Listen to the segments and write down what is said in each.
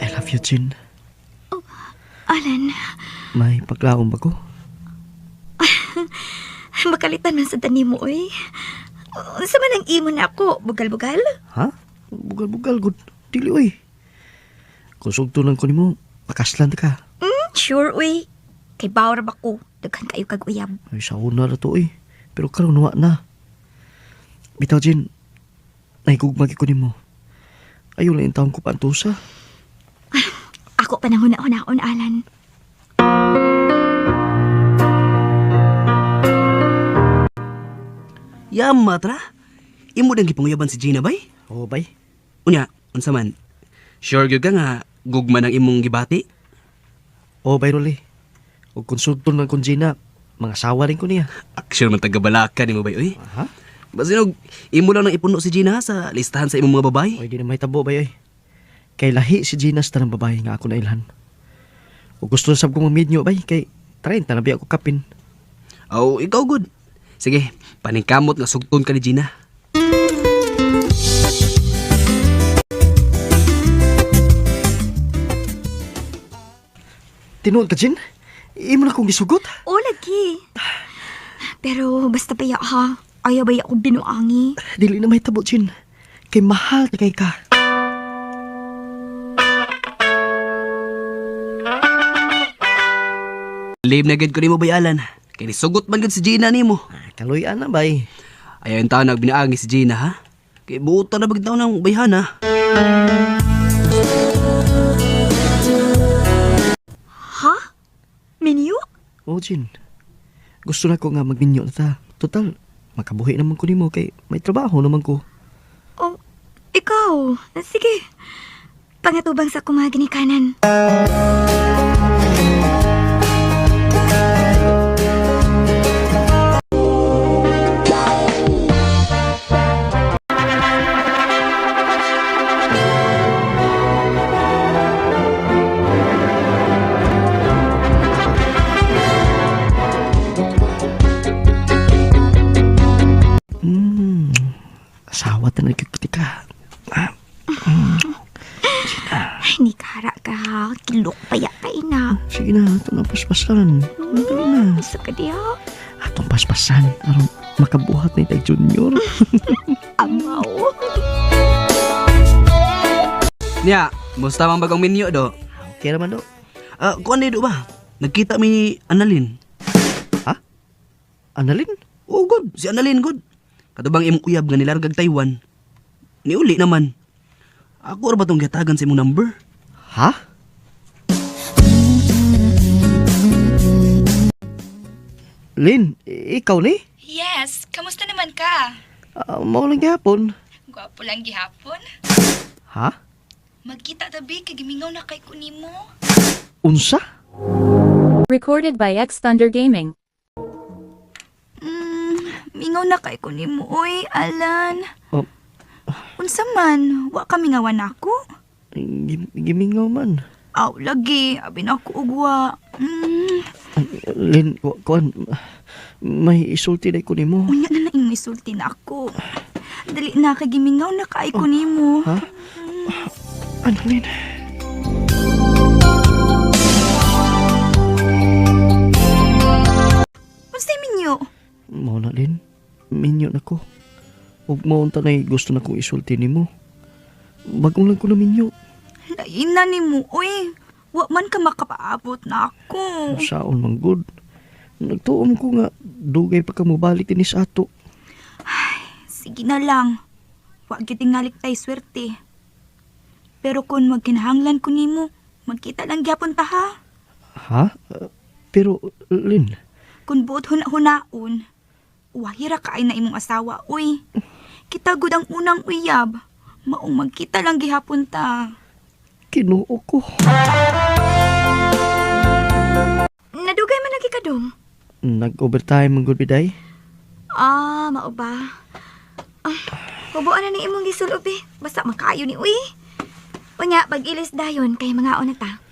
I love you, Jin. Alan, May paglaom ba ko? makalitan man sa tani mo, oy. Unsa man ang imo na ako, bugal-bugal? Ha? Bugal-bugal, good. Dili, oy. Kung sugto lang ko ni mo, pakaslan ka. Sure, oy. Kay bawar ba ko, daghan kayo kag uyab. Ay, sauna na to, oy. Pero karon nawa na. Bitaw, Jin. Nahigugmagi ko ni mo. Ayaw lang yung taong ko pantusa. Ako pa nang huna-hunaon, Alan. Matra. Imo dang gipanguyaban si Gina bay? Oo, bay. Unya, unsa man? Sure gyud ka nga gugma ng imong gibati? Oo, bay, Rolly. Huwag konsulton lang kung Gina. Mga sawa rin ko niya. Sure man taga-balaka nimo bay oy. Ha? Basinog imo lang nang ipuno si Gina sa listahan sa imong mga babae. Oy, di na may tabo, bay, oy. Kay lahi si Gina sa tanang babae nga ako nailhan. O gusto sab kong mamidyo, bay. Kay 30 na biya ako kapin. Aw, ikaw good. Sige, paningkamot nga sugton ka ni Gina. Tinuod ka, Jin? Imo na kong gisugot? O, lagi. Pero basta pa ya, ha? Ayaw ba ya akong binuangi? Dili na may tabo, Jin. Kay mahal na kay ka. Live na gid ko nimo bay Alan. Kay nisugot man gud si Gina nimo. Kaluyan na, bay. Ayaw yung tao nagbinaangi si Gina ha. Kay buota na bagtaw ng bayhana. Ha? Minyo? Oo, Jin. Gusto na ko nga magminyo na ta. Total, makabuhi naman ko nimo kay may trabaho naman ko. O, ikaw. Sige. Pangatubang sa kumagi ni kanan. Asawa ta nagkikita ka. Ay, ni kara ka. Kilok pa ya kay na. Sige na, itong paspasan. Dali na. Gusto ka diya? Atong paspasan. Aron makabuhat na itay junior. Amaw. Nya, musta mang bagong minyo do? Okay naman, do. Kuan do ba? Nagkita mi ni Annalyn. Annalyn? Oh, good. Si Annalyn, good. Katubang imong uyab nga nilargag Taiwan. Niuli naman. Ako ra ba tong gatagan sa imong number? Ha? Lin, ikaw ni? Yes, kamusta naman ka? Maulang gihapon. Gwapo lang gihapon. Ha? Magkita tabi kay gimingaw na kay kunimo. Unsa? Recorded by X Thunder Gaming. Mingaw na kay kunimo, oy, Alan. Oh. Unsa man, wa kami ngawan ako? Gimingaw man. Aw, lagi, abi na ako ugwa. Lin, kuan, may isulti na ko nimo. Unya na na imong isulti na ako. Dali na kay gimingaw na kay kunimo. Ha? Ano, Lin? Unsa minyo? Mao na, Lin. Minyo na ko. Huwag maunta na gusto na kong isulti nimo. Bagong lang ko na minyo. Lain na nimo, oy. Wa man ka makapaabot na ako. Saon man good. Nagtuom ko nga, dugay pa ka mo balik din sa ato. Sige na lang. Wa gyud tingalik tay swerte. Pero kung magkinahanglan ko nimo, magkita lang gyapon ta ha. Ha? Pero, Lin, Kung buot huna-hunaon, wahira kaay na imong asawa, uy. Kita gud ang unang uyab. Maong magkita lang gihapon ta. kinuo ko. Nadugay man lagi ka dong. Nag-overtime ang good biday. Mao ba? Hubuan na ni imong gisulob eh. Basta makayo ni uy. Unya, pag-ilis dayon kay mga ona ta.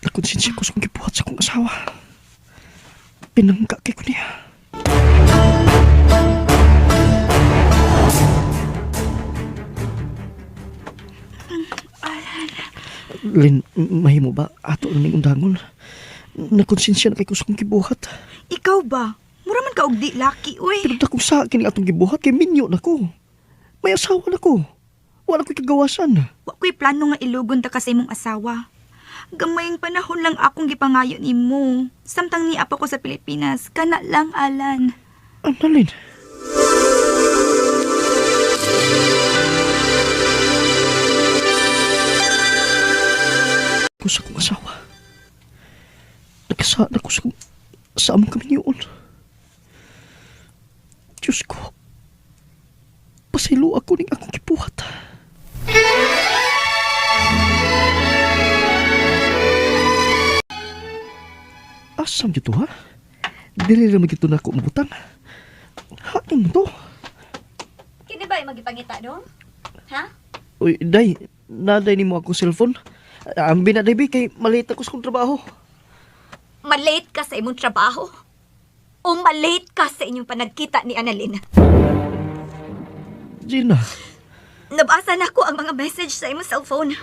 Nakonsensya ko sa kong gibuhat sa kong asawa. Pinangga kay ko niya. Lin, mahimo ba? Ato na ning undangon. Nakonsensya na kay kusong gibuhat. Ikaw ba? Mura man ka og di laki, uy. Pero dakong sa akin atong gibuhat kay minyo na ko. May asawa na ko. Wala ko'y kagawasan. Wa ko'y plano nga ilugon ta kasi imong asawa. Gamayng panahon lang akong gipangayo nimo. Samtang niapa ko sa Pilipinas, kana lang alan. Annalyn. Ko sa kong asawa. Nagkasaan ako sa among kami niyon. Diyos ko. Pasilo ako ning akong gibuhat. Asam dito ha? Dili naman dito na ako umutang. Hain mo to. Kini ba magipangita dong? Ha? Uy, day, naday ni mo akong cellphone. Ang binaday kay malita ko sa kong trabaho. Malate ka sa imong trabaho? O malate ka sa inyong panagkita ni Annalyn? Gina, Nabasa na ko ang mga message sa imong cellphone.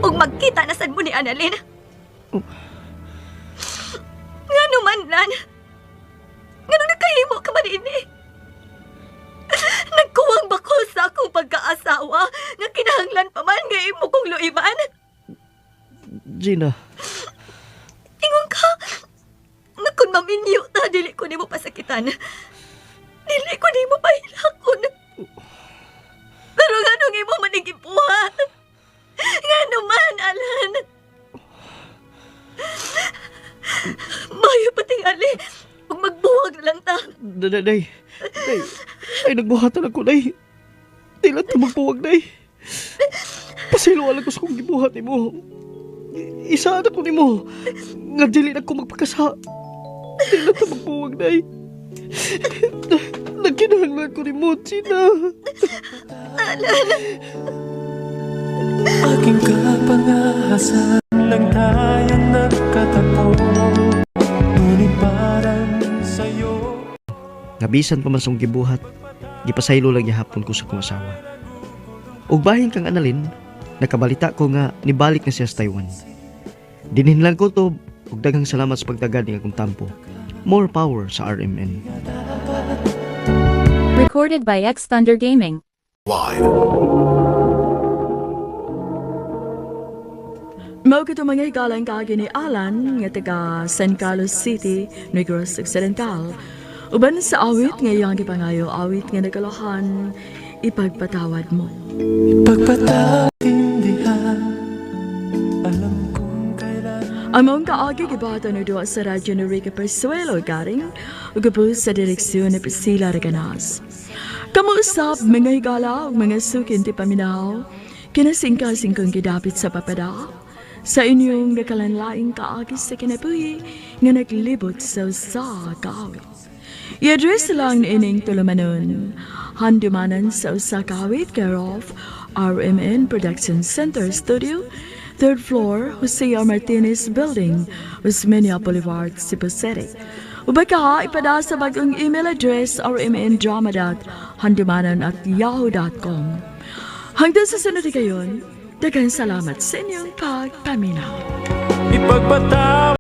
Ug magkita na sad mo ni Annalyn. Oh. Nga naman, Lan. Nga nung nakahimo ka ba din eh? Nagkuwang ba ko sa akong pagkaasawa nga kinahanglan pa man nga imo kong luiban? Gina, Ingon ka, nga kung maminyo ta, dili ko nimo pasakitan. Dili ko nimo pahilakon. Pero nga nung imo manigibuhat. Nga naman, Alan. Mayo patingali. Kung magbuwag na lang ta. day, ay nagbuhatan ako, day. Di lang ta magpuwag, day. Pasilo alam ko sa kong gibuhat ni mo. Isa na ko ni mo. Nga dili na ko magpakasa. Di lang ta magpuwag, day. Nagkinahanglan ko ni mo, Gina. Aking kapangahasan lang tayo nagkatagpo. Ngunit parang sa'yo Nabisan pa man sa kong gibuhat, gipasaylo lang gihapon ko sa kong asawa. Ug bahin kang Annalyn, nakabalita ko nga nibalik na siya sa Taiwan. Dinhinlan ko to ug daghang salamat sa pagtagad ng akong tampo. More power sa RMN. Recorded by X Thunder Gaming. Mao kito mga hikalang kaagi ni Alan nga taga San Carlos City, Negros Occidental. Uban sa awit nga iyang gipangayo, awit nga nagalohan, ipagpatawad mo. pagpataindihan. Alam kong kailan Among kaagi gibata na doon sa radyo ni Rica Persuelo garing ugapos sa direksyon ni Priscilla Reganas. Kamuusap mga higala ug mga sukin ti paminaw, kinasingkasing kong gidapit sa papada, sa inyong nakalanlaing kaagi sa kinabuhi nga naglibot sa usa kaawit. I-address lang ni ining tulumanon, handumanan sa usa kaawit care of RMN Production Center Studio, 3rd floor, Jose R. Martinez Building, Osmeña Boulevard, Cebu City. Ubaka ipada sa bagong email address rmndrama.handumanan@yahoo.com. Hanggang sa sunod kayon, daghang salamat sa inyong pagpaminaw. ipagpataw